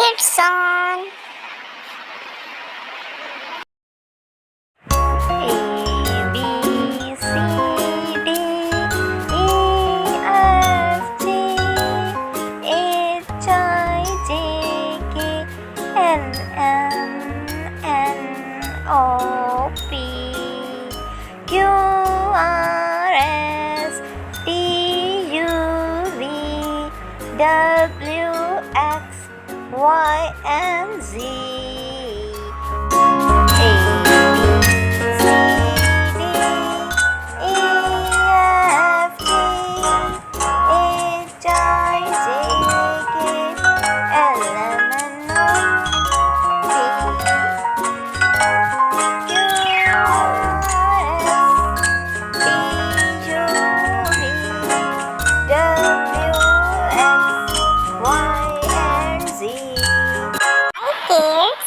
kidszone. A B C D E F G H I J K L M N O P Q R S T U V W X Y and Z. Kids,